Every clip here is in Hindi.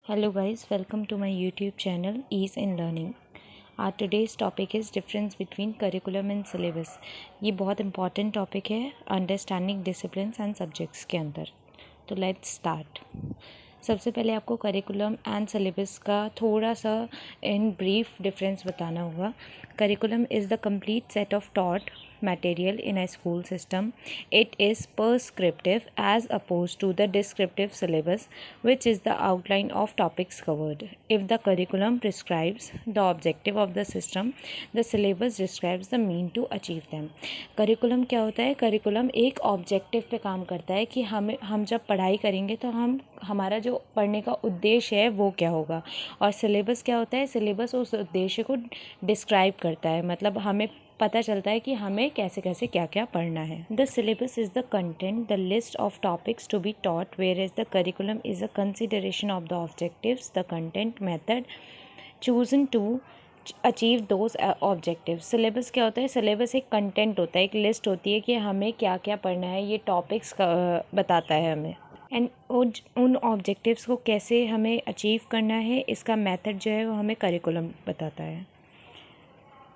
Hello guys, welcome to my YouTube channel Ease in Learning. Our today's topic is difference between curriculum and syllabus. ये बहुत important topic है understanding disciplines and subjects के अंदर. तो let's start. सबसे पहले आपको करिकुलम एंड सिलेबस का थोड़ा सा इन ब्रीफ डिफरेंस बताना होगा. Curriculum is the complete set of taught material in a school system. It is prescriptive as opposed to the descriptive syllabus, which is the outline of topics covered. If the curriculum prescribes the objective of the system, the syllabus describes the mean to achieve them. Curriculum क्या होता है? करिकुलम एक ऑब्जेक्टिव पे काम करता है कि हम जब पढ़ाई करेंगे तो हमारा जो पढ़ने का उद्देश्य है वो क्या होगा. और सिलेबस क्या होता है? सिलेबस उस उद्देश्य को डिस्क्राइब करता है, मतलब हमें पता चलता है कि हमें कैसे कैसे क्या क्या पढ़ना है. The syllabus is the content, the list of topics to be taught, whereas the curriculum is a consideration of the objectives, the content, method chosen to achieve those objective. Syllabus क्या होता है? सिलेबस एक कंटेंट होता है, एक लिस्ट होती है कि हमें क्या क्या पढ़ना है, ये टॉपिक्स बताता है हमें. एंड उन ऑब्जेक्टिव्स को कैसे हमें अचीव करना है, इसका मेथड जो है वो हमें करिकुलम बताता है.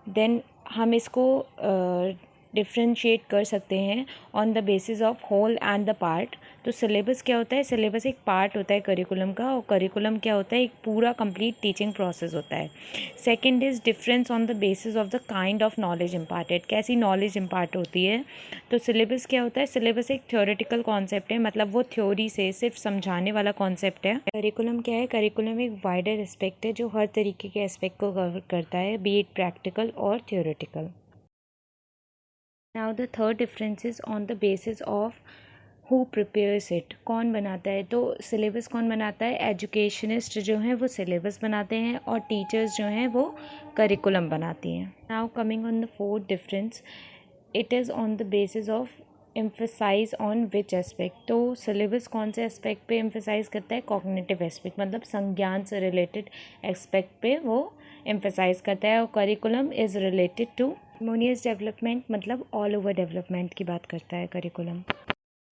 देन हम इसको डिफ्रेंशिएट कर सकते हैं on the basis of whole and the part. तो सिलेबस क्या होता है? सिलेबस एक पार्ट होता है करिकुलम का, और करिकुलम क्या होता है? एक पूरा कंप्लीट टीचिंग प्रोसेस होता है. Second is difference on the basis of the kind of knowledge imparted. कैसी नॉलेज इम्पार्ट होती है? तो सिलेबस क्या होता है? सिलेबस एक थ्योरेटिकल कॉन्सेप्ट है, मतलब वो थ्योरी से सिर्फ समझाने वाला कॉन्सेप्ट है. करिकुलम क्या है? करिकुलम एक वाइडर एस्पेक्ट है जो हर तरीके के एस्पेक्ट को कवर करता है, बी इट प्रैक्टिकल और theoretical. Now the third difference is on the basis of who prepares it. कौन बनाता है? तो सिलेबस कौन बनाता है? एजुकेशनिस्ट जो हैं वो सिलेबस बनाते हैं, और टीचर्स जो हैं वो करिकुलम बनाती हैं. Now coming on the fourth difference, it is on the basis of emphasise on which aspect. तो सिलेबस कौन से एस्पेक्ट पे एम्फेसाइज करता है? कॉग्निटिव एस्पेक्ट, मतलब संज्ञान से रिलेटेड एस्पेक्ट पे वो एम्फेसाइज करता है. और curriculum is related to harmonious development, मतलब ऑल ओवर डेवलपमेंट की बात करता है curriculum.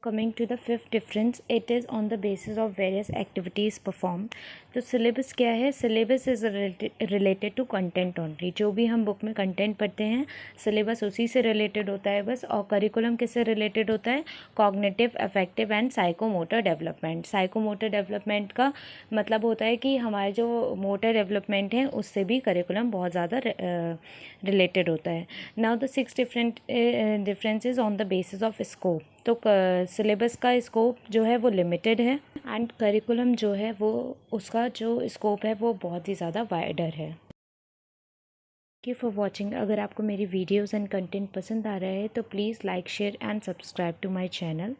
Coming to the fifth difference, it is on the basis of various activities performed. तो सिलेबस क्या है? Syllabus is related to content only. जो भी हम बुक में कंटेंट पढ़ते हैं, सिलेबस उसी से रिलेटेड होता है बस. और करिकुलम किससे रिलेटेड होता है? Cognitive, affective and psychomotor development. Psychomotor development का मतलब होता है कि हमारे जो मोटर डेवलपमेंट है उससे भी करिकुलम बहुत ज़्यादा रिलेटेड होता है. Now the six differences on the basis of scope. तो सिलेबस का स्कोप जो है वो लिमिटेड है, एंड करिकुलम जो है वो उसका जो स्कोप है वो बहुत ही ज़्यादा वाइडर है. Thank you for watching. अगर आपको मेरी वीडियोज़ एंड कंटेंट पसंद आ रहा है तो please like, share and subscribe to my channel.